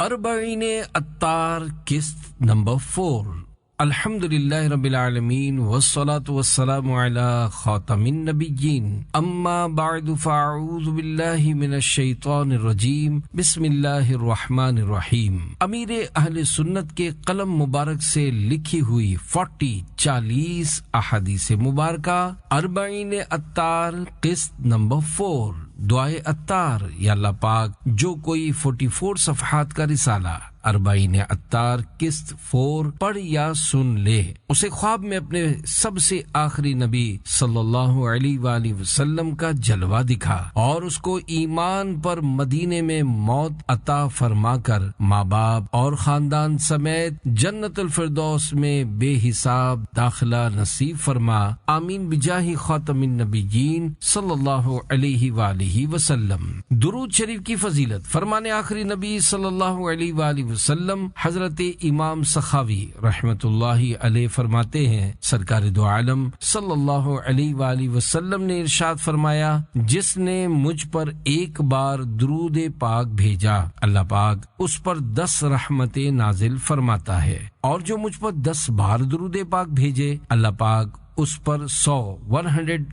اربعین اتار قسط نمبر 4. الحمدللہ رب العالمین والصلاة والسلام علی خاتم النبیین اما بعد فاعوذ باللہ من الشیطان الرجیم بسم اللہ الرحمن الرحیم. امیر اہل سنت کے قلم مبارک سے لکھی ہوئی 40 احادیث مبارکہ اربعین اتار قسط نمبر 4 دعائے اتار. یا اللہ پاک جو کوئی 44 صفحات کا رسالہ اربعین اتار قسط 4 پڑھ یا سن لے اسے خواب میں اپنے سب سے آخری نبی صلی اللہ علیہ وآلہ وسلم کا جلوہ دکھا اور اس کو ایمان پر مدینے میں موت عطا فرما کر ماں باپ اور خاندان سمیت جنت الفردوس میں بے حساب داخلہ نصیب فرما. آمین بجاہ خاتم النبیین صلی اللہ علیہ وآلہ وسلم. درود شریف کی فضیلت. فرمان آخری نبی صلی اللہ علیہ وآلہ وسلم حضرت امام سخاوی رحمت اللہ علیہ فرماتے ہیں سرکار دو عالم صلی اللہ علیہ وآلہ وسلم نے ارشاد فرمایا جس نے مجھ پر ایک بار درود پاک بھیجا اللہ پاک اس پر 10 رحمتیں نازل فرماتا ہے اور جو مجھ پر 10 بار درود پاک بھیجے اللہ پاک اس پر 100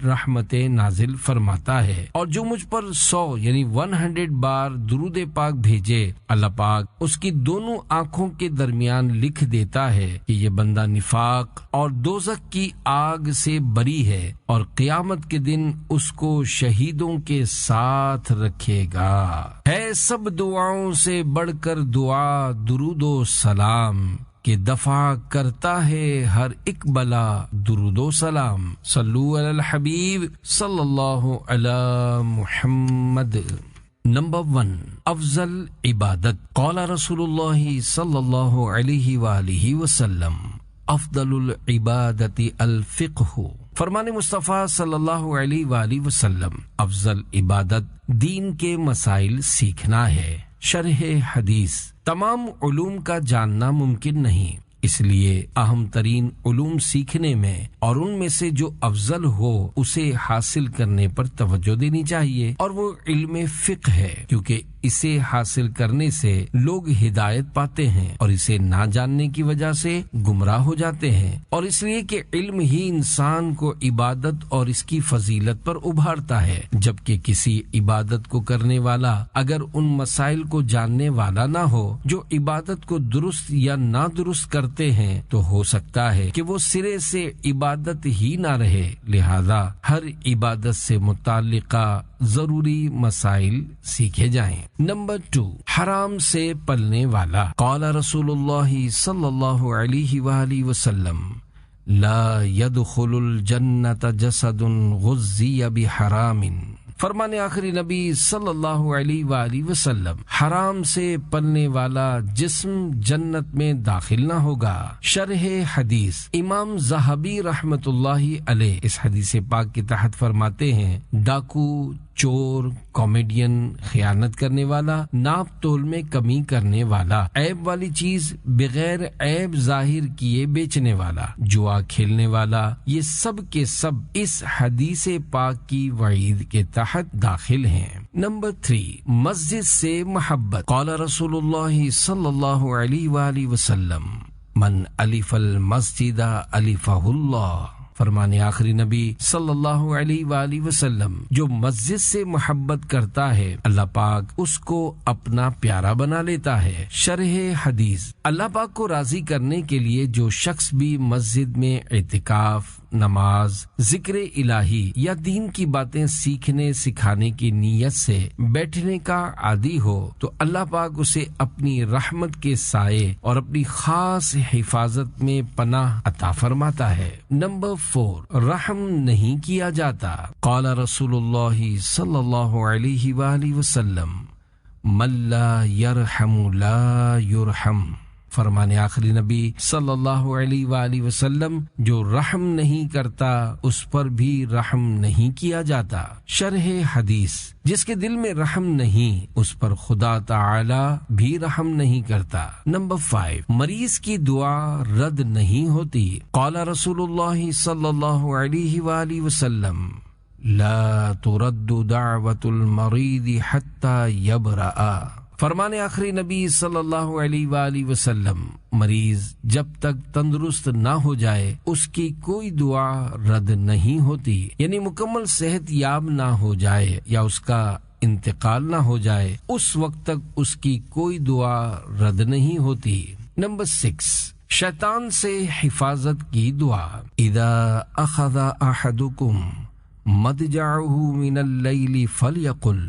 رحمتیں نازل فرماتا ہے اور جو مجھ پر 100 یعنی 100 بار درود پاک بھیجے اللہ پاک اس کی دونوں آنکھوں کے درمیان لکھ دیتا ہے کہ یہ بندہ نفاق اور دوزخ کی آگ سے بری ہے اور قیامت کے دن اس کو شہیدوں کے ساتھ رکھے گا. ہے سب دعاؤں سے بڑھ کر دعا درود و سلام کہ دفع کرتا ہے ہر ایک بلا درود و سلام. صلو علی الحبیب صلی اللہ علی محمد. نمبر 1 افضل عبادت. قال رسول اللہ صلی اللہ علیہ وآلہ وسلم افضل العبادت الفقہ. فرمان مصطفیٰ صلی اللہ علیہ وآلہ وسلم افضل عبادت دین کے مسائل سیکھنا ہے. شرح حدیث. تمام علوم کا جاننا ممکن نہیں اس لیے اہم ترین علوم سیکھنے میں اور ان میں سے جو افضل ہو اسے حاصل کرنے پر توجہ دینی چاہیے اور وہ علم فقہ ہے کیونکہ اسے حاصل کرنے سے لوگ ہدایت پاتے ہیں اور اسے نہ جاننے کی وجہ سے گمراہ ہو جاتے ہیں اور اس لیے کہ علم ہی انسان کو عبادت اور اس کی فضیلت پر ابھارتا ہے جبکہ کسی عبادت کو کرنے والا اگر ان مسائل کو جاننے والا نہ ہو جو عبادت کو درست یا نہ درست کرتے ہیں تو ہو سکتا ہے کہ وہ سرے سے عبادت ہی نہ رہے. لہذا ہر عبادت سے متعلقہ ضروری مسائل سیکھے جائیں. نمبر 2 حرام سے پلنے والا. قال رسول اللہ صلی اللہ علیہ وآلہ وسلم لا يدخل الجنة جسد غذي بحرام. فرمان آخری نبی صلی اللہ علیہ وآلہ وسلم حرام سے پلنے والا جسم جنت میں داخل نہ ہوگا. شرح حدیث. امام ذہبی رحمت اللہ علیہ اس حدیث پاک کے تحت فرماتے ہیں ڈاکو چور کامیڈین خیانت کرنے والا ناپ تول میں کمی کرنے والا عیب والی چیز بغیر عیب ظاہر کیے بیچنے والا جوا کھیلنے والا یہ سب کے سب اس حدیث پاک کی وعید کے تحت داخل ہیں. نمبر 3 مسجد سے محبت. قال رسول اللہ صلی اللہ علیہ وآلہ وسلم من الف المسجد الفہ اللہ. فرمان آخری نبی صلی اللہ علیہ وآلہ وسلم جو مسجد سے محبت کرتا ہے اللہ پاک اس کو اپنا پیارا بنا لیتا ہے. شرح حدیث. اللہ پاک کو راضی کرنے کے لیے جو شخص بھی مسجد میں اعتکاف نماز ذکر الہی یا دین کی باتیں سیکھنے سکھانے کی نیت سے بیٹھنے کا عادی ہو تو اللہ پاک اسے اپنی رحمت کے سائے اور اپنی خاص حفاظت میں پناہ عطا فرماتا ہے. نمبر 4 رحم نہیں کیا جاتا. قال رسول اللہ صلی اللہ علیہ وآلہ وسلم من لا یرحم لا یرحم. فرمان آخری نبی صلی اللہ علیہ وآلہ وسلم جو رحم نہیں کرتا اس پر بھی رحم نہیں کیا جاتا. شرح حدیث. جس کے دل میں رحم نہیں اس پر خدا تعالی بھی رحم نہیں کرتا. نمبر 5 مریض کی دعا رد نہیں ہوتی. قال رسول اللہ صلی اللہ علیہ وآلہ وسلم لا ترد دعوت المریض حتی یبرأ. فرمان آخری نبی صلی اللہ علیہ وآلہ وسلم، مریض جب تک تندرست نہ ہو جائے اس کی کوئی دعا رد نہیں ہوتی، یعنی مکمل صحت یاب نہ ہو جائے یا اس کا انتقال نہ ہو جائے اس وقت تک اس کی کوئی دعا رد نہیں ہوتی۔ نمبر 6، شیطان سے حفاظت کی دعا۔ اذا اخذ احدکم مضجعہ من اللیل فلیقل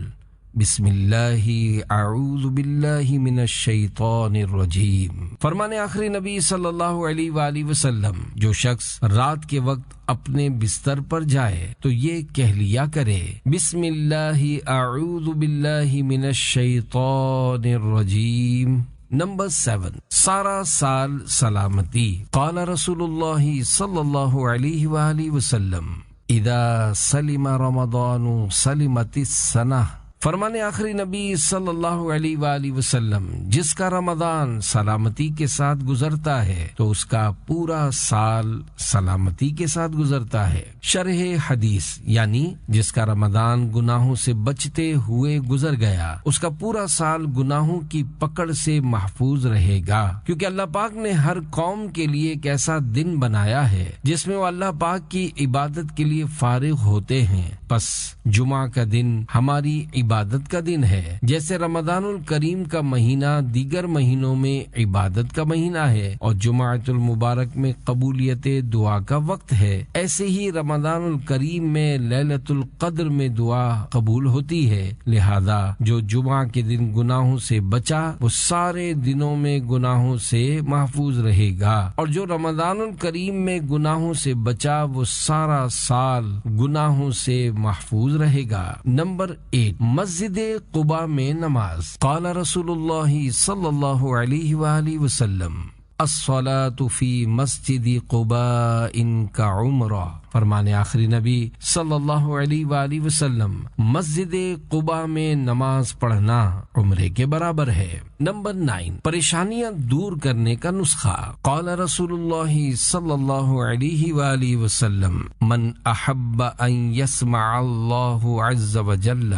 بسم اللہ اعوذ باللہ من الشیطان الرجیم۔ فرمان آخری نبی صلی اللہ علیہ وآلہ وسلم، جو شخص رات کے وقت اپنے بستر پر جائے تو یہ کہہ لیا کرے، بسم اللہ اعوذ باللہ من الشیطان الرجیم۔ نمبر 7، سارا سال سلامتی۔ قال رسول اللہ صلی اللہ علیہ وآلہ وسلم، اذا سلم رمضان سلمت السنہ۔ فرمان آخری نبی صلی اللہ علیہ وآلہ وسلم، جس کا رمضان سلامتی کے ساتھ گزرتا ہے تو اس کا پورا سال سلامتی کے ساتھ گزرتا ہے۔ شرح حدیث، یعنی جس کا رمضان گناہوں سے بچتے ہوئے گزر گیا اس کا پورا سال گناہوں کی پکڑ سے محفوظ رہے گا، کیونکہ اللہ پاک نے ہر قوم کے لیے ایک ایسا دن بنایا ہے جس میں وہ اللہ پاک کی عبادت کے لیے فارغ ہوتے ہیں۔ پس جمعہ کا دن ہماری عبادت کا دن ہے، جیسے رمضان الکریم کا مہینہ دیگر مہینوں میں عبادت کا مہینہ ہے اور جمعۃ المبارک میں قبولیت دعا کا وقت ہے، ایسے ہی رمضان الکریم میں لیلۃ القدر میں دعا قبول ہوتی ہے۔ لہذا جو جمعہ کے دن گناہوں سے بچا وہ سارے دنوں میں گناہوں سے محفوظ رہے گا، اور جو رمضان الکریم میں گناہوں سے بچا وہ سارا سال گناہوں سے محفوظ رہے گا۔ نمبر 8، مسجد قباء میں نماز۔ قال رسول اللہ صلی اللہ علیہ وآلہ وسلم، الصلاة فی مسجد قباء کعمرہ۔ فرمان آخری نبی صلی اللہ علیہ وآلہ وسلم، مسجد قباء میں نماز پڑھنا عمرے کے برابر ہے۔ نمبر 9، پریشانیاں دور کرنے کا نسخہ۔ قال رسول اللہ صلی اللہ علیہ وآلہ وسلم، من احب ان یسمع اللہ عز وجل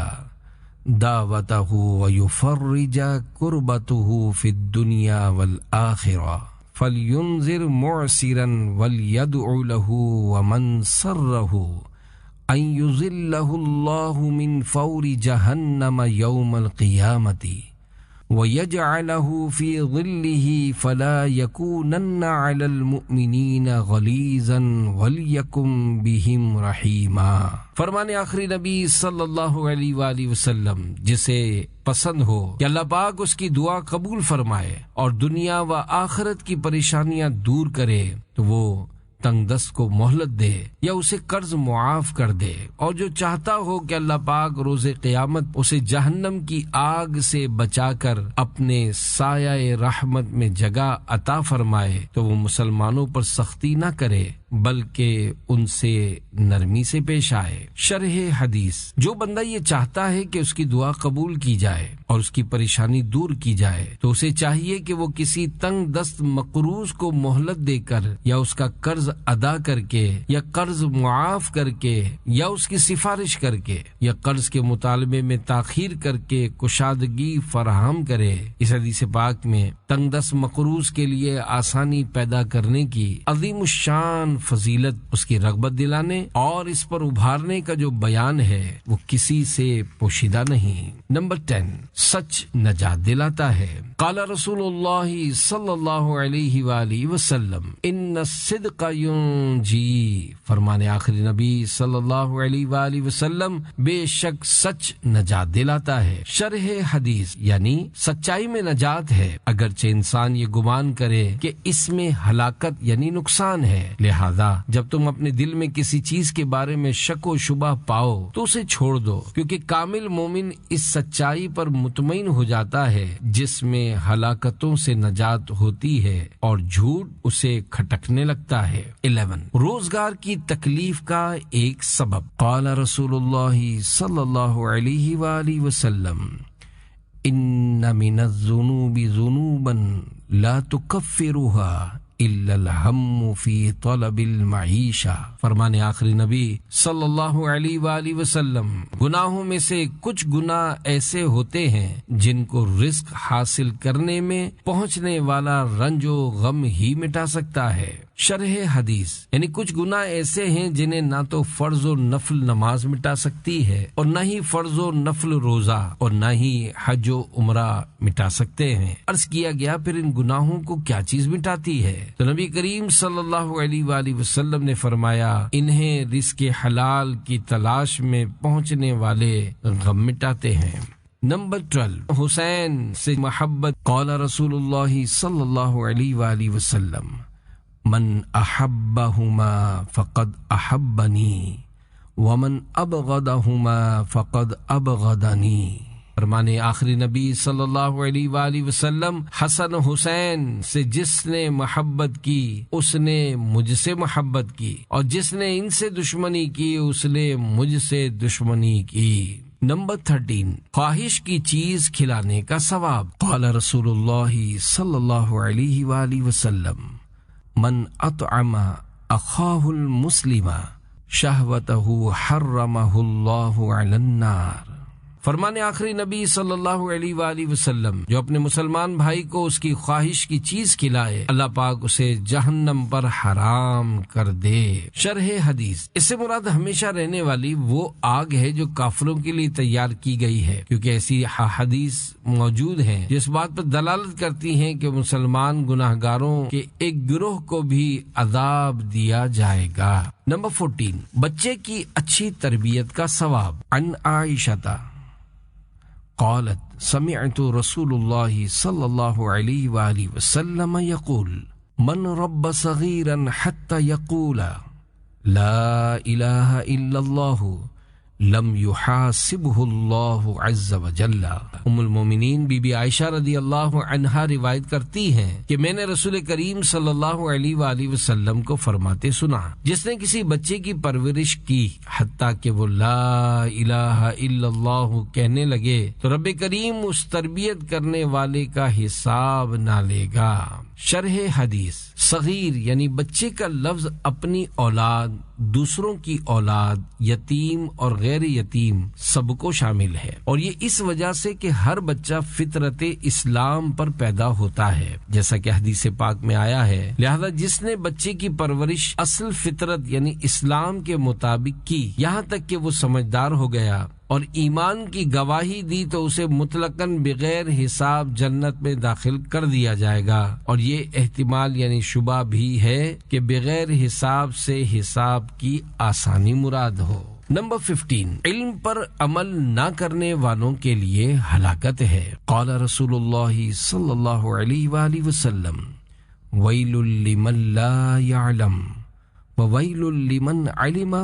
دعوته ويفرج كربته في الدنيا والآخرة فلينذر معسرا وليدع له ومن سره أن يظله الله من فور جهنم يوم القيامة وَيَجْعَلَهُ فِي ظِلِّهِ فَلَا يَكُونَنَّ عَلَى الْمُؤْمِنِينَ غَلِيظًا وَلْيَكُنْ بِهِمْ رَحِيمًا۔ فرمان آخری نبی صلی اللہ علیہ وآلہ وسلم، جسے پسند ہو کہ اللہ پاک اس کی دعا قبول فرمائے اور دنیا و آخرت کی پریشانیاں دور کرے تو وہ تنگ دست کو مہلت دے یا اسے قرض معاف کر دے، اور جو چاہتا ہو کہ اللہ پاک روز قیامت اسے جہنم کی آگ سے بچا کر اپنے سایہ رحمت میں جگہ عطا فرمائے تو وہ مسلمانوں پر سختی نہ کرے بلکہ ان سے نرمی سے پیش آئے۔ شرح حدیث، جو بندہ یہ چاہتا ہے کہ اس کی دعا قبول کی جائے اور اس کی پریشانی دور کی جائے تو اسے چاہیے کہ وہ کسی تنگ دست مقروض کو مہلت دے کر یا اس کا قرض ادا کر کے یا قرض معاف کر کے یا اس کی سفارش کر کے یا قرض کے مطالبے میں تاخیر کر کے کشادگی فراہم کرے۔ اس حدیث پاک میں تنگ دست مقروض کے لیے آسانی پیدا کرنے کی عظیم الشان فضیلت، اس کی رغبت دلانے اور اس پر ابھارنے کا جو بیان ہے وہ کسی سے پوشیدہ نہیں۔ نمبر 10، سچ نجات دلاتا ہے۔ قال رسول اللہ صلی اللہ علیہ وآلہ وسلم، ان الصدق ینجی۔ فرمان آخری نبی صلی اللہ علیہ وآلہ وسلم، بے شک سچ نجات دلاتا ہے۔ شرح حدیث، یعنی سچائی میں نجات ہے، اگرچہ انسان یہ گمان کرے کہ اس میں ہلاکت یعنی نقصان ہے۔ لہذا جب تم اپنے دل میں کسی چیز کے بارے میں شک و شبہ پاؤ تو اسے چھوڑ دو، کیونکہ کامل مومن اس سچائی پر مطمئن ہو جاتا ہے جس میں ہلاکتوں سے نجات ہوتی ہے اور جھوٹ اسے کھٹکنے لگتا ہے۔ 11، روزگار کی تکلیف کا ایک سبب۔ قال رسول اللہ صلی اللہ علیہ وآلہ وسلم، ان من الذنوب ذنوبا لا تکفرها الا الہم فی طلب المعیشہ۔ فرمان آخری نبی صلی اللہ علیہ وآلہ وسلم، گناہوں میں سے کچھ گناہ ایسے ہوتے ہیں جن کو رزق حاصل کرنے میں پہنچنے والا رنج و غم ہی مٹا سکتا ہے۔ شرح حدیث، یعنی کچھ گناہ ایسے ہیں جنہیں نہ تو فرض و نفل نماز مٹا سکتی ہے اور نہ ہی فرض و نفل روزہ اور نہ ہی حج و عمرہ مٹا سکتے ہیں۔ عرض کیا گیا پھر ان گناہوں کو کیا چیز مٹاتی ہے؟ تو نبی کریم صلی اللہ علیہ وآلہ وسلم نے فرمایا انہیں رزق حلال کی تلاش میں پہنچنے والے غم مٹاتے ہیں۔ نمبر 12، حسین سے محبت۔ قال رسول اللہ صلی اللہ علیہ وآلہ وسلم من احبہما فقد احبنی ومن ابغضہما فقد ابغضنی۔ فرمان آخری نبی صلی اللہ علیہ وآلہ وسلم، حسن حسین سے جس نے محبت کی اس نے مجھ سے محبت کی، اور جس نے ان سے دشمنی کی اس نے مجھ سے دشمنی کی۔ نمبر 13، خواہش کی چیز کھلانے کا ثواب۔ قال رسول اللہ صلی اللہ علیہ وآلہ وسلم من اطعم اخاہ المسلم شہوتہ حرمہ اللہ علی النار۔ فرمان آخری نبی صلی اللہ علیہ وآلہ وسلم، جو اپنے مسلمان بھائی کو اس کی خواہش کی چیز کھلائے اللہ پاک اسے جہنم پر حرام کر دے۔ شرح حدیث، اس سے مراد ہمیشہ رہنے والی وہ آگ ہے جو کافروں کے لیے تیار کی گئی ہے، کیونکہ ایسی حدیث موجود ہیں جس بات پر دلالت کرتی ہیں کہ مسلمان گناہ گاروں کے ایک گروہ کو بھی عذاب دیا جائے گا۔ نمبر 14، بچے کی اچھی تربیت کا ثواب۔ عن عائشہ قالت سمعت رسول اللہ صلی اللہ علیہ وآلہ وسلم یقول من رب صغیرا حتی یقول لا الہ الا اللہ لم یحاسبہ اللہ عز وجل۔ ام المومنین بی بی عائشہ رضی اللہ عنہا روایت کرتی ہیں کہ میں نے رسول کریم صلی اللہ علیہ وآلہ وسلم کو فرماتے سنا، جس نے کسی بچے کی پرورش کی حتیٰ کہ وہ لا الہ الا اللہ کہنے لگے تو رب کریم اس تربیت کرنے والے کا حساب نہ لے گا۔ شرح حدیث، صغیر یعنی بچے کا لفظ اپنی اولاد، دوسروں کی اولاد، یتیم اور غیر یتیم سب کو شامل ہے، اور یہ اس وجہ سے کہ ہر بچہ فطرت اسلام پر پیدا ہوتا ہے، جیسا کہ حدیث پاک میں آیا ہے، لہذا جس نے بچے کی پرورش اصل فطرت یعنی اسلام کے مطابق کی یہاں تک کہ وہ سمجھدار ہو گیا اور ایمان کی گواہی دی تو اسے مطلقاً بغیر حساب جنت میں داخل کر دیا جائے گا، اور یہ احتمال یعنی شبہ بھی ہے کہ بغیر حساب سے حساب کی آسانی مراد ہو۔ نمبر 15، علم پر عمل نہ کرنے والوں کے لیے ہلاکت ہے۔ قال رسول اللہ صلی اللہ علیہ وآلہ وسلم ویل لمن لا يعلم وویل لمن علم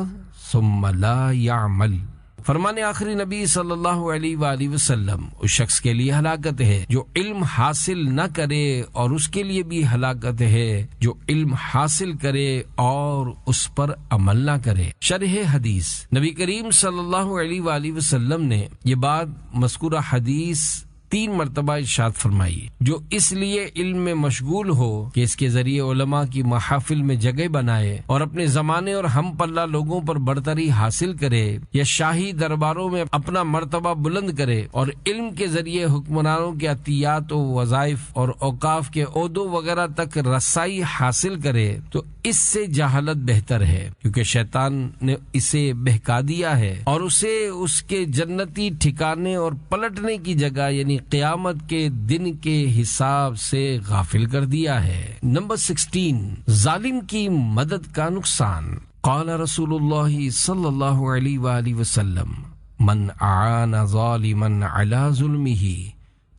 ثم لا يعمل۔ فرمان آخری نبی صلی اللہ علیہ وآلہ وسلم، اس شخص کے لیے ہلاکت ہے جو علم حاصل نہ کرے، اور اس کے لیے بھی ہلاکت ہے جو علم حاصل کرے اور اس پر عمل نہ کرے۔ شرح حدیث، نبی کریم صلی اللہ علیہ وآلہ وسلم نے یہ بات مذکورہ حدیث 3 مرتبہ ارشاد فرمائی، جو اس لیے علم میں مشغول ہو کہ اس کے ذریعے علماء کی محافل میں جگہ بنائے اور اپنے زمانے اور ہم پلہ لوگوں پر برتری حاصل کرے، یا شاہی درباروں میں اپنا مرتبہ بلند کرے اور علم کے ذریعے حکمرانوں کے عطیات و وظائف اور اوقاف کے عہدوں وغیرہ تک رسائی حاصل کرے، تو اس سے جہالت بہتر ہے، کیونکہ شیطان نے اسے بہکا دیا ہے اور اسے اس کے جنتی ٹھکانے اور پلٹنے کی جگہ یعنی قیامت کے دن کے حساب سے غافل کر دیا ہے۔ نمبر 16، ظالم کی مدد کا نقصان۔ قال رسول اللہ صلی اللہ علیہ وآلہ وسلم من اعان ظالما علی ظلمہ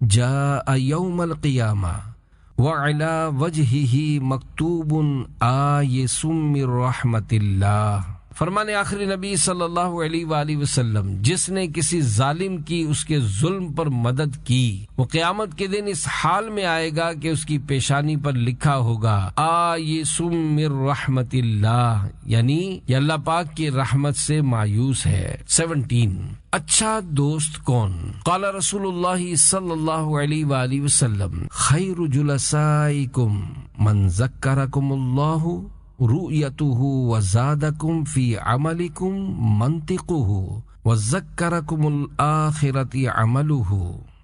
جاء یوم القیامہ وعلى وجهه مکتوب آیس من رحمت اللہ۔ فرمان آخری نبی صلی اللہ علیہ وآلہ وسلم، جس نے کسی ظالم کی اس کے ظلم پر مدد کی وہ قیامت کے دن اس حال میں آئے گا کہ اس کی پیشانی پر لکھا ہوگا آیسم من رحمت اللہ، یعنی یہ اللہ پاک کی رحمت سے مایوس ہے۔ 17 اچھا دوست کون؟ قال رسول اللہ صلی اللہ علیہ وآلہ وسلم خیر جلسائکم من ذکرکم اللہ رؤیتہ وزادکم فی عملکم منطقہ وذکرکم الآخرۃ عملہ۔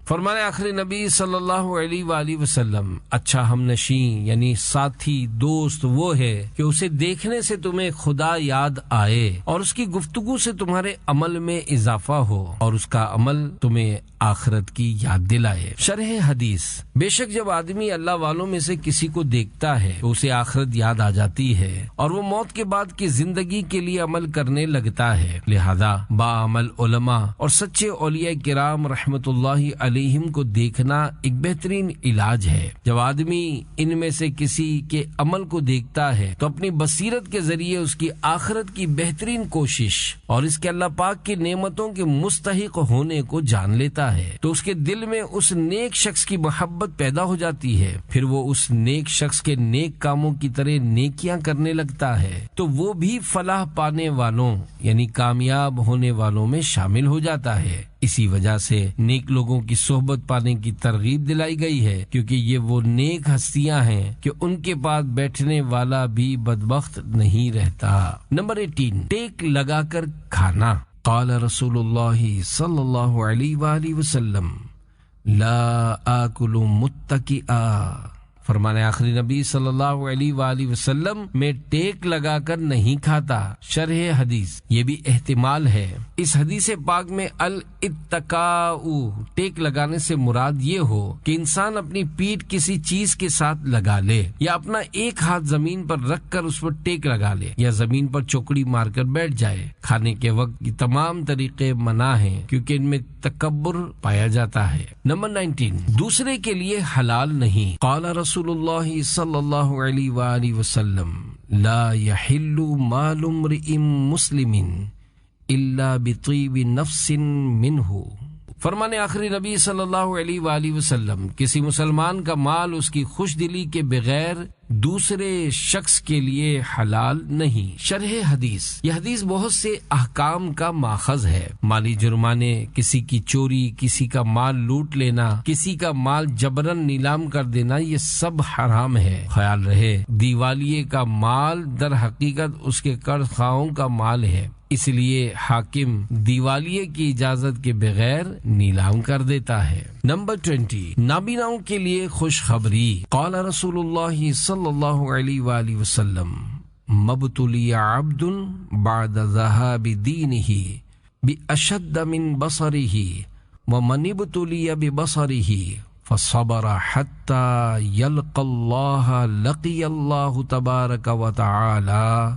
فرمان آخری نبی صلی اللہ علیہ وآلہ وسلم، اچھا ہم نشین یعنی ساتھی دوست وہ ہے کہ اسے دیکھنے سے تمہیں خدا یاد آئے اور اس کی گفتگو سے تمہارے عمل میں اضافہ ہو اور اس کا عمل تمہیں آخرت کی یاد دلائے۔ شرح حدیث، بے شک جب آدمی اللہ والوں میں سے کسی کو دیکھتا ہے تو اسے آخرت یاد آ جاتی ہے اور وہ موت کے بعد کی زندگی کے لیے عمل کرنے لگتا ہے، لہذا باعمل علماء اور سچے اولیاء کرام رحمت اللہ علیہم کو دیکھنا ایک بہترین علاج ہے۔ جب آدمی ان میں سے کسی کے عمل کو دیکھتا ہے تو اپنی بصیرت کے ذریعے اس کی آخرت کی بہترین کوشش اور اس کے اللہ پاک کی نعمتوں کے مستحق ہونے کو جان لیتا ہے تو اس کے دل میں اس نیک شخص کی محبت پیدا ہو جاتی ہے، پھر وہ اس نیک شخص کے نیک کاموں کی طرح نیکیاں کرنے لگتا ہے تو وہ بھی فلاح پانے والوں یعنی کامیاب ہونے والوں میں شامل ہو جاتا ہے۔ اسی وجہ سے نیک لوگوں کی صحبت پانے کی ترغیب دلائی گئی ہے، کیونکہ یہ وہ نیک ہستیاں ہیں کہ ان کے پاس بیٹھنے والا بھی بدبخت نہیں رہتا۔ نمبر 18 ٹیک لگا کر کھانا۔ قال رسول اللہ صلی اللہ علیہ وآلہ وسلم لا آکل متکئا، فرمانے آخری نبی صلی اللہ علیہ وآلہ وسلم میں ٹیک لگا کر نہیں کھاتا۔ شرح حدیث، یہ بھی احتمال ہے، اس حدیث پاک میں الاتقاء ٹیک لگانے سے مراد یہ ہو کہ انسان اپنی پیٹھ کسی چیز کے ساتھ لگا لے یا اپنا ایک ہاتھ زمین پر رکھ کر اس پر ٹیک لگا لے یا زمین پر چوکڑی مار کر بیٹھ جائے۔ کھانے کے وقت یہ تمام طریقے منع ہیں کیونکہ ان میں تکبر پایا جاتا ہے۔ نمبر 19 دوسرے کے لیے حلال نہیں۔ قال رسول اللہ صلی اللہ علیہ وآلہ وسلم لا يحل مال امرئ مسلم الا بطیب نفس منہ، فرمانے آخری نبی صلی اللہ علیہ وآلہ وسلم کسی مسلمان کا مال اس کی خوش دلی کے بغیر دوسرے شخص کے لیے حلال نہیں۔ شرح حدیث، یہ حدیث بہت سے احکام کا ماخذ ہے۔ مالی جرمانے، کسی کی چوری، کسی کا مال لوٹ لینا، کسی کا مال جبرن نیلام کر دینا، یہ سب حرام ہے۔ خیال رہے دیوالیے کا مال در حقیقت اس کے قرض خواہوں کا مال ہے، اس لیے حاکم دیوالیے کی اجازت کے بغیر نیلام کر دیتا ہے۔ نمبر 20 نابیناؤں کے لیے خوشخبری۔ قال رسول اللہ صلی اللہ علیہ وآلہ وسلم مبتلی عبد بعد ذهاب دینہ بأشد من بصرہ ومن ابتلی ببصرہ فصبر حتی یلقى اللہ لقی اللہ تبارک وتعالی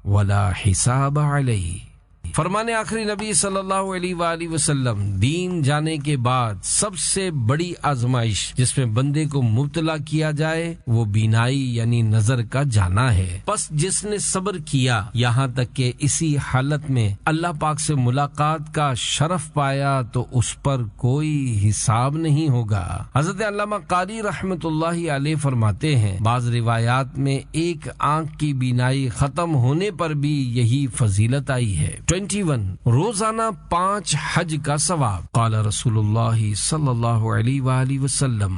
ولا حساب علیہ۔ فرمان آخری نبی صلی اللہ علیہ وآلہ وسلم دین جانے کے بعد سب سے بڑی آزمائش جس میں بندے کو مبتلا کیا جائے وہ بینائی یعنی نظر کا جانا ہے۔ پس جس نے صبر کیا یہاں تک کہ اسی حالت میں اللہ پاک سے ملاقات کا شرف پایا تو اس پر کوئی حساب نہیں ہوگا۔ حضرت علامہ قاری رحمت اللہ علیہ فرماتے ہیں بعض روایات میں ایک آنکھ کی بینائی ختم ہونے پر بھی یہی فضیلت آئی ہے۔ 21 روزانہ 5 حج کا ثواب۔ قال رسول اللہ صلی اللہ علیہ وآلہ وسلم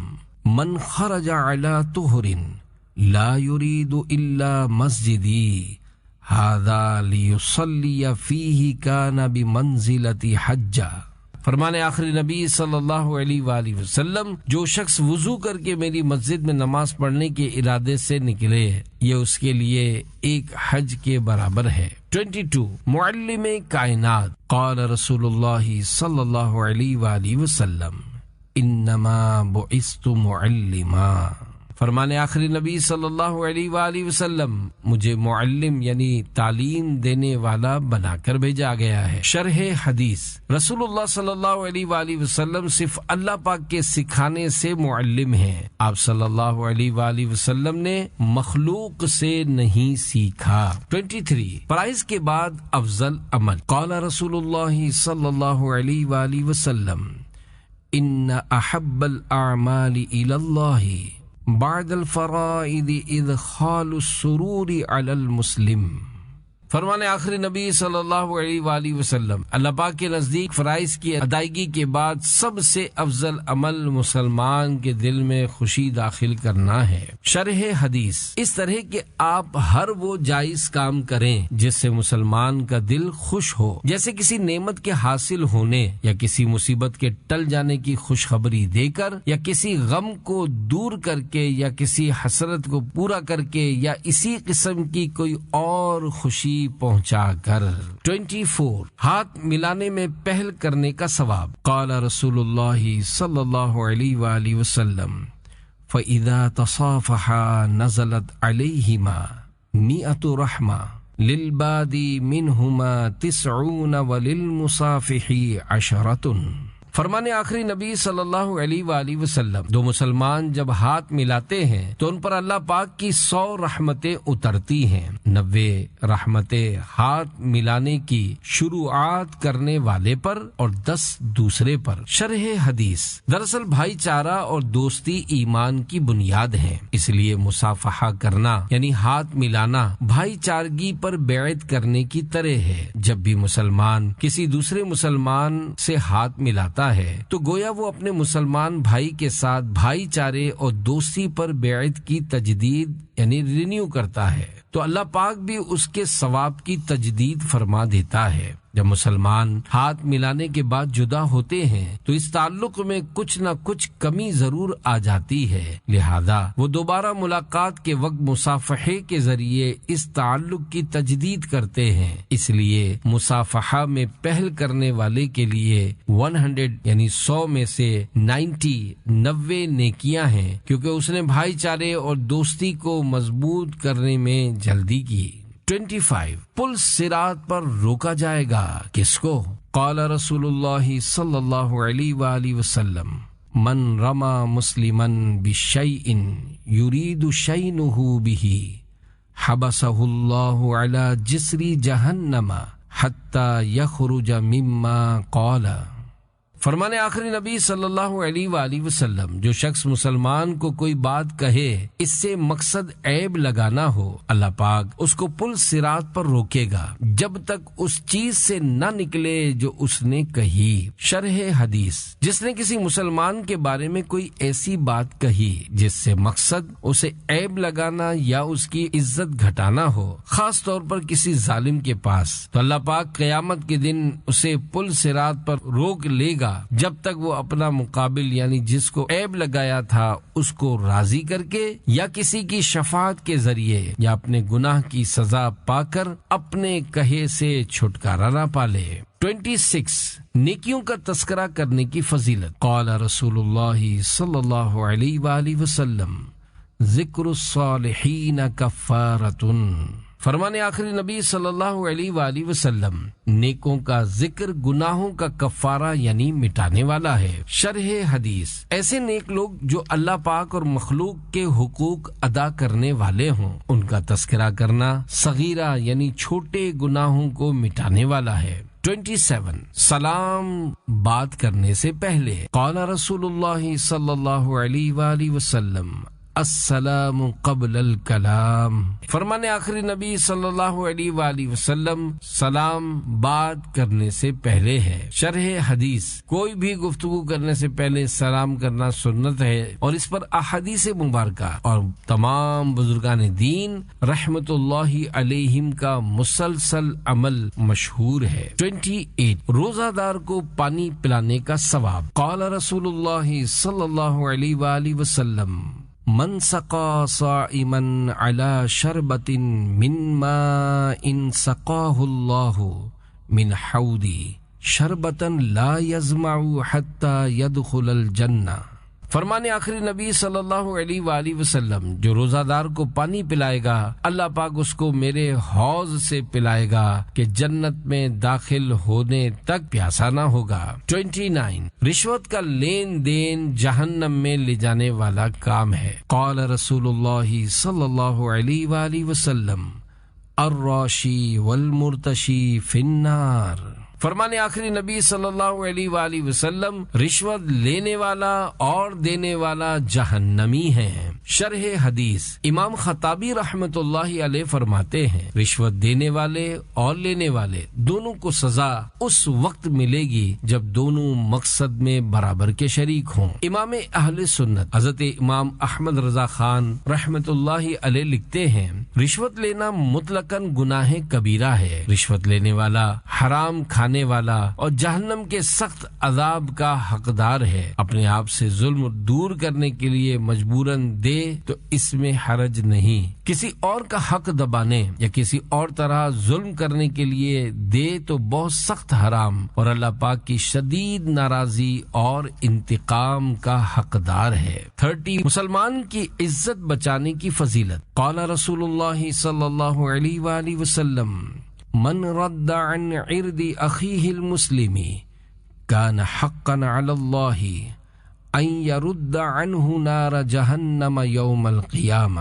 من خرج علی طہر لا يريد الا مسجدی ھذا لیصلی فیہ کان بمنزلۃ حجہ۔ فرمانے آخری نبی صلی اللہ علیہ وآلہ وسلم جو شخص وضو کر کے میری مسجد میں نماز پڑھنے کے ارادے سے نکلے یہ اس کے لیے ایک حج کے برابر ہے۔ 22 معلم کائنات۔ قال رسول اللہ صلی اللہ علیہ وآلہ وسلم انما بعثت معلما۔ فرمانے آخری نبی صلی اللہ علیہ وآلہ وسلم مجھے معلم یعنی تعلیم دینے والا بنا کر بھیجا گیا ہے۔ شرح حدیث، رسول اللہ صلی اللہ علیہ وآلہ وسلم صرف اللہ پاک کے سکھانے سے معلم ہیں۔ آپ صلی اللہ علیہ وآلہ وسلم نے مخلوق سے نہیں سیکھا۔ 23 فرائض کے بعد افضل عمل، قال رسول اللہ صلی اللہ علیہ وآلہ وسلم ان احب الاعمال الى اللہ بعد الفرائض ادخال السرور علی المسلم۔ فرمانے آخری نبی صلی اللہ علیہ وآلہ وسلم اللہ پاک کے نزدیک فرائض کی ادائیگی کے بعد سب سے افضل عمل مسلمان کے دل میں خوشی داخل کرنا ہے۔ شرح حدیث، اس طرح کہ آپ ہر وہ جائز کام کریں جس سے مسلمان کا دل خوش ہو، جیسے کسی نعمت کے حاصل ہونے یا کسی مصیبت کے ٹل جانے کی خوشخبری دے کر، یا کسی غم کو دور کر کے، یا کسی حسرت کو پورا کر کے، یا اسی قسم کی کوئی اور خوشی پہنچا کر۔ 24 ہاتھ ملانے میں پہل کرنے کا ثواب، قال رسول اللہ صلی اللہ علیہ وآلہ وسلم فَإِذَا تَصَافَحَا نَزَلَتْ عَلَيْهِمَا 100 رحمة لِلْبَادِ مِنْهُمَا 90 وَلِلْمُصَافِحِ 10۔ فرمانے آخری نبی صلی اللہ علیہ وآلہ وسلم دو مسلمان جب ہاتھ ملاتے ہیں تو ان پر اللہ پاک کی 100 رحمتیں اترتی ہیں، 90 رحمتیں ہاتھ ملانے کی شروعات کرنے والے پر اور 10 دوسرے پر۔ شرح حدیث، دراصل بھائی چارہ اور دوستی ایمان کی بنیاد ہے، اس لیے مصافحہ کرنا یعنی ہاتھ ملانا بھائی چارگی پر بیعت کرنے کی طرح ہے۔ جب بھی مسلمان کسی دوسرے مسلمان سے ہاتھ ملاتا ہے تو گویا وہ اپنے مسلمان بھائی کے ساتھ بھائی چارے اور دوستی پر بیعت کی تجدید یعنی رینیو کرتا ہے، تو اللہ پاک بھی اس کے ثواب کی تجدید فرما دیتا ہے۔ جب مسلمان ہاتھ ملانے کے بعد جدا ہوتے ہیں تو اس تعلق میں کچھ نہ کچھ کمی ضرور آ جاتی ہے، لہذا وہ دوبارہ ملاقات کے وقت مصافحے کے ذریعے اس تعلق کی تجدید کرتے ہیں۔ اس لیے مصافحہ میں پہل کرنے والے کے لیے 100 یعنی 100 میں سے 90 نیکیاں ہیں، کیونکہ اس نے بھائی چارے اور دوستی کو مضبوط کرنے میں جلدی کی۔ 25 پل صراط پر روکا جائے گا، کس کو؟ قال رسول اللہ صلی اللہ علیہ وآلہ وسلم من رما مسلما بشیء یرید شینہ بہ حبسہ اللہ علی جسر جہنم حتی یخرج مما قال۔ فرمانے آخری نبی صلی اللہ علیہ وآلہ وسلم جو شخص مسلمان کو کوئی بات کہے اس سے مقصد عیب لگانا ہو، اللہ پاک اس کو پل صراط پر روکے گا جب تک اس چیز سے نہ نکلے جو اس نے کہی۔ شرح حدیث، جس نے کسی مسلمان کے بارے میں کوئی ایسی بات کہی جس سے مقصد اسے عیب لگانا یا اس کی عزت گھٹانا ہو، خاص طور پر کسی ظالم کے پاس، تو اللہ پاک قیامت کے دن اسے پل صراط پر روک لے گا جب تک وہ اپنا مقابل یعنی جس کو عیب لگایا تھا اس کو راضی کر کے یا کسی کی شفاعت کے ذریعے یا اپنے گناہ کی سزا پا کر اپنے کہے سے چھٹکارا نہ پالے۔ 26 نیکیوں کا تذکرہ کرنے کی فضیلت، قال رسول اللہ صلی اللہ علیہ وآلہ وسلم ذکر الصالحین کفارۃ۔ فرمانے آخری نبی صلی اللہ علیہ وآلہ وسلم نیکوں کا ذکر گناہوں کا کفارہ یعنی مٹانے والا ہے۔ شرح حدیث، ایسے نیک لوگ جو اللہ پاک اور مخلوق کے حقوق ادا کرنے والے ہوں ان کا تذکرہ کرنا صغیرہ یعنی چھوٹے گناہوں کو مٹانے والا ہے۔ 27 سلام بات کرنے سے پہلے، قال رسول اللہ صلی اللہ علیہ وآلہ وسلم السلام قبل الکلام۔ فرمانے آخری نبی صلی اللہ علیہ وآلہ وسلم سلام بات کرنے سے پہلے ہے۔ شرح حدیث، کوئی بھی گفتگو کرنے سے پہلے سلام کرنا سنت ہے اور اس پر احادیث مبارکہ اور تمام بزرگان دین رحمت اللہ علیہم کا مسلسل عمل مشہور ہے۔ 28 روزہ دار کو پانی پلانے کا ثواب، قال رسول اللہ صلی اللہ علیہ وآلہ وسلم من سقا صائما على شربة من ماء سقاه الله من حوضي شربة لا يظمأ حتى يدخل الجنة۔ فرمانے آخری نبی صلی اللہ علیہ وآلہ وسلم، جو روزہ دار کو پانی پلائے گا اللہ پاک اس کو میرے حوض سے پلائے گا کہ جنت میں داخل ہونے تک پیاسا نہ ہوگا۔ 29 رشوت کا لین دین جہنم میں لے جانے والا کام ہے۔ قال رسول اللہ صلی اللہ علیہ وآلہ وسلم الراشی والمرتشی فی النار۔ فرمانے آخری نبی صلی اللہ علیہ وآلہ وسلم، رشوت لینے والا اور دینے والا جہنمی ہیں۔ شرح حدیث امام خطابی رحمت اللہ علیہ فرماتے ہیں، رشوت دینے والے اور لینے والے دونوں کو سزا اس وقت ملے گی جب دونوں مقصد میں برابر کے شریک ہوں۔ امام اہل سنت حضرت امام احمد رضا خان رحمت اللہ علیہ لکھتے ہیں، رشوت لینا مطلقاً گناہ کبیرہ ہے۔ رشوت لینے والا حرام کھانے والا اور جہنم کے سخت عذاب کا حقدار ہے۔ اپنے آپ سے ظلم دور کرنے کے لیے مجبوراً دے تو اس میں حرج نہیں، کسی اور کا حق دبانے یا کسی اور طرح ظلم کرنے کے لیے دے تو بہت سخت حرام اور اللہ پاک کی شدید ناراضی اور انتقام کا حقدار ہے۔ 30 مسلمان کی عزت بچانے کی فضیلت۔ قال رسول اللہ صلی اللہ علیہ وآلہ وسلم من رد عن عرض اخیہ المسلم کان حقا علی اللہ ان یرد عنہ نار جہنم یوم القیامہ۔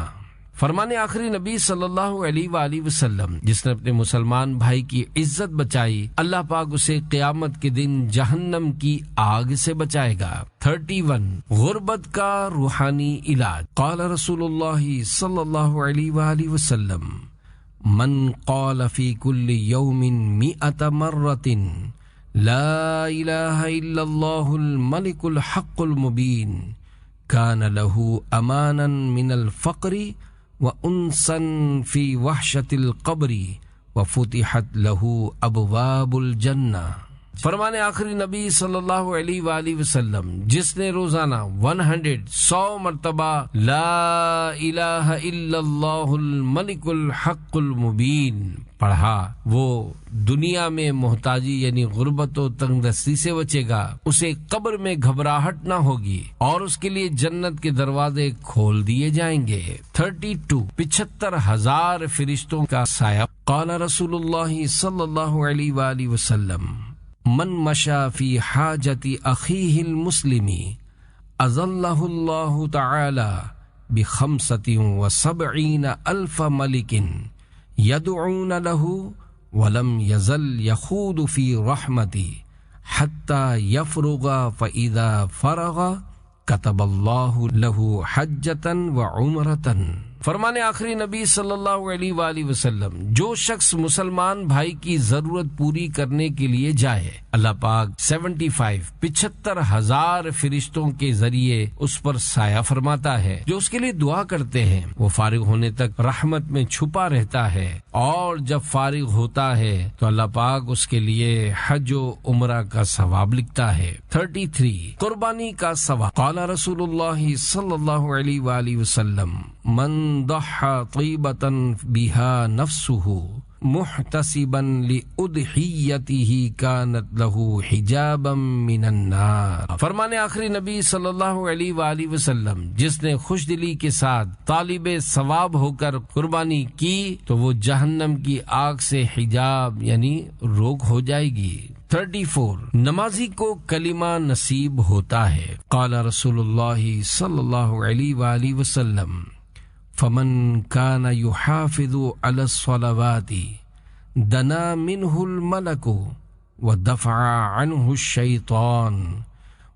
فرمانے آخری نبی صلی اللہ علیہ وآلہ وسلم، جس نے اپنے مسلمان بھائی کی عزت بچائی اللہ پاک اسے قیامت کے دن جہنم کی آگ سے بچائے گا۔ 31 غربت کا روحانی علاج۔ قال رسول اللہ صلی اللہ علیہ وآلہ وسلم من قال فی کل یوم 100 مرۃ لا الہ الا اللہ الملک الحق المبین کان له امانا من الفقر وانسا فی وحشۃ القبر وفتحت له ابواب الجنہ۔ فرمانے آخری نبی صلی اللہ علیہ وآلہ وسلم، جس نے روزانہ 100 مرتبہ لا الہ الا اللہ الملک الحق المبین پڑھا، وہ دنیا میں محتاجی یعنی غربت و تنگ دستی سے بچے گا، اسے قبر میں گھبراہٹ نہ ہوگی اور اس کے لیے جنت کے دروازے کھول دیے جائیں گے۔ 32 75,000 فرشتوں کا سایہ۔ قال رسول اللہ صلی اللہ علیہ وآلہ وسلم من مشى في حاجة أخيه المسلم أظله الله تعالى ب75,000 ملك يدعون له ولم يزل يخوض في رحمتي حتى يفرغ فإذا فرغ كتب الله له حجة وعمرة۔ فرمانے آخری نبی صلی اللہ علیہ وآلہ وسلم، جو شخص مسلمان بھائی کی ضرورت پوری کرنے کے لیے جائے اللہ پاک 75,000 فرشتوں کے ذریعے اس پر سایہ فرماتا ہے۔ جو اس کے لیے دعا کرتے ہیں وہ فارغ ہونے تک رحمت میں چھپا رہتا ہے، اور جب فارغ ہوتا ہے تو اللہ پاک اس کے لیے حج و عمرہ کا ثواب لکھتا ہے۔ 33 قربانی کا ثواب۔ قال رسول اللہ صلی اللہ علیہ وآلہ وسلم من ضحى طيبة بها نفسه محتسبا لأضحيته كانت له حجابا من النار۔ فرمانے آخری نبی صلی اللہ علیہ وآلہ وسلم، جس نے خوش دلی کے ساتھ طالب ثواب ہو کر قربانی کی تو وہ جہنم کی آگ سے حجاب یعنی روک ہو جائے گی۔ 34 نمازی کو کلمہ نصیب ہوتا ہے۔ قال رسول اللہ صلی اللہ علیہ وآلہ وسلم فمن كان يحافظ على الصلوات دنا منه الملك ودفع عنه الشيطان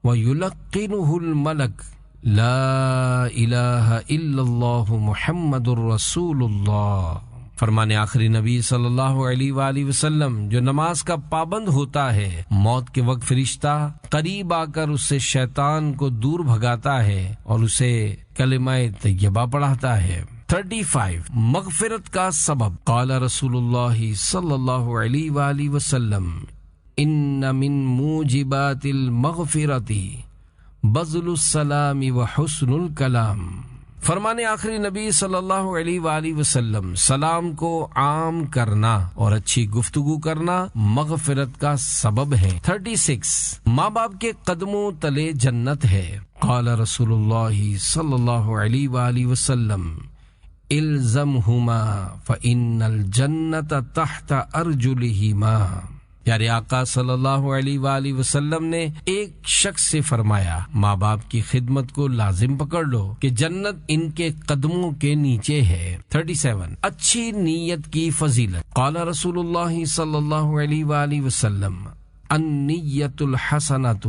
ويلقنه الملك لا الہ الا اللہ محمد رسول اللہ۔ فرمانے آخری نبی صلی اللہ علیہ وآلہ وسلم، جو نماز کا پابند ہوتا ہے موت کے وقت فرشتہ قریب آ کر اس سے شیطان کو دور بھگاتا ہے اور اسے کلمہ طیبہ پڑھاتا ہے۔ 35 مغفرت کا سبب۔ قال رسول اللہ صلی اللہ علیہ وآلہ وسلم ان من موجبات المغفرۃ بذل السلام وحسن الکلام۔ فرمان آخری نبی صلی اللہ علیہ وآلہ وسلم، سلام کو عام کرنا اور اچھی گفتگو کرنا مغفرت کا سبب ہے۔ 36 ماں باپ کے قدموں تلے جنت ہے۔ قال رسول اللہ صلی اللہ علیہ وآلہ وسلم، الزمہما فإن الجنت تحت ارجلہما۔ پیارے آقا صلی اللہ علیہ وآلہ وسلم نے ایک شخص سے فرمایا، ماں باپ کی خدمت کو لازم پکڑ لو کہ جنت ان کے قدموں کے نیچے ہے۔ 37 اچھی نیت کی فضیلت۔ قال رسول اللہ صلی اللہ علیہ وآلہ وسلم، النیت الحسنۃ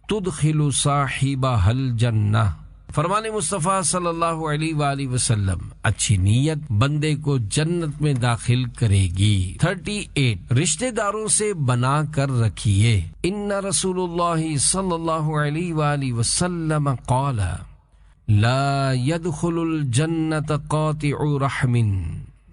تدخل صاحبها الجنہ۔ فرمان مصطفیٰ صلی اللہ علیہ وآلہ وسلم، اچھی نیت بندے کو جنت میں داخل کرے گی۔ 38 رشتہ داروں سے بنا کر رکھیے۔ ان رسول اللہ صلی اللہ علیہ وآلہ وسلم قال، لا يدخل الجنت قاطع رحم۔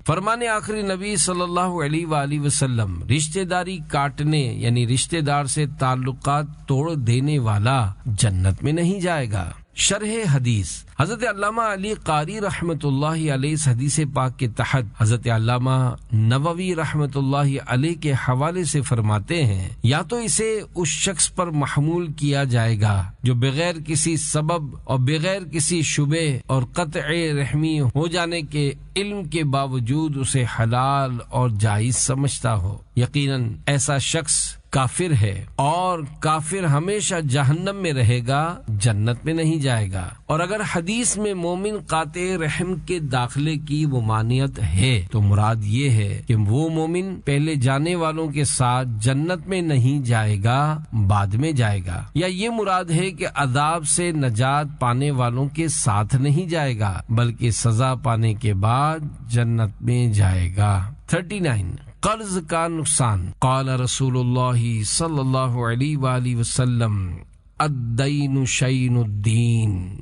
فرمان آخری نبی صلی اللہ علیہ وآلہ وسلم، رشتہ داری کاٹنے یعنی رشتہ دار سے تعلقات توڑ دینے والا جنت میں نہیں جائے گا۔ شرح حدیث، حضرت علامہ علی قاری رحمت اللہ علیہ اس حدیث پاک کے تحت حضرت علامہ نووی رحمت اللہ علیہ کے حوالے سے فرماتے ہیں، یا تو اسے اس شخص پر محمول کیا جائے گا جو بغیر کسی سبب اور بغیر کسی شبہ اور قطع رحمی ہو جانے کے علم کے باوجود اسے حلال اور جائز سمجھتا ہو۔ یقیناً ایسا شخص کافر ہے اور کافر ہمیشہ جہنم میں رہے گا، جنت میں نہیں جائے گا۔ اور اگر حدیث میں مومن قاطع رحم کے داخلے کی ممانعت ہے تو مراد یہ ہے کہ وہ مومن پہلے جانے والوں کے ساتھ جنت میں نہیں جائے گا، بعد میں جائے گا، یا یہ مراد ہے کہ عذاب سے نجات پانے والوں کے ساتھ نہیں جائے گا بلکہ سزا پانے کے بعد جنت میں جائے گا۔ 39 قرض کا نقصان۔ قال رسول اللہ صلی اللہ علیہ وآلہ وسلم، الدین شین الدین۔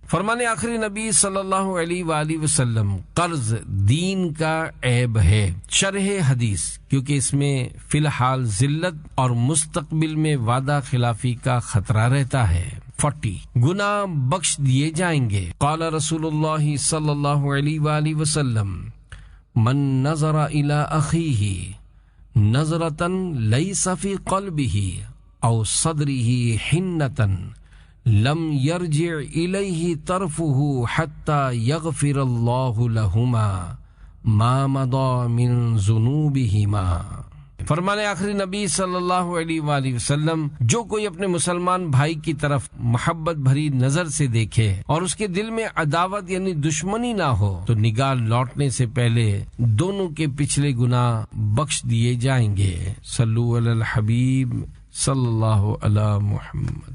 فرمان آخری نبی صلی اللہ علیہ وآلہ وسلم، قرض دین کا عیب ہے۔ شرح حدیث، کیونکہ اس میں فی الحال ذلت اور مستقبل میں وعدہ خلافی کا خطرہ رہتا ہے۔ 40 گناہ بخش دیے جائیں گے۔ قال رسول اللہ صلی اللہ علیہ وآلہ وسلم، من نظر الى اخیہ نظرة لیس فی قلبہ او صدرہ حنة لم یرجع الیہ طرفہ حتی یغفر اللہ لہما ما مضى من ذنوبہما۔ فرمان آخری نبی صلی اللہ علیہ وآلہ وسلم، جو کوئی اپنے مسلمان بھائی کی طرف محبت بھری نظر سے دیکھے اور اس کے دل میں عداوت یعنی دشمنی نہ ہو تو نگاہ لوٹنے سے پہلے دونوں کے پچھلے گناہ بخش دیے جائیں گے۔ صلو علی الحبیب صلی اللہ علی محمد۔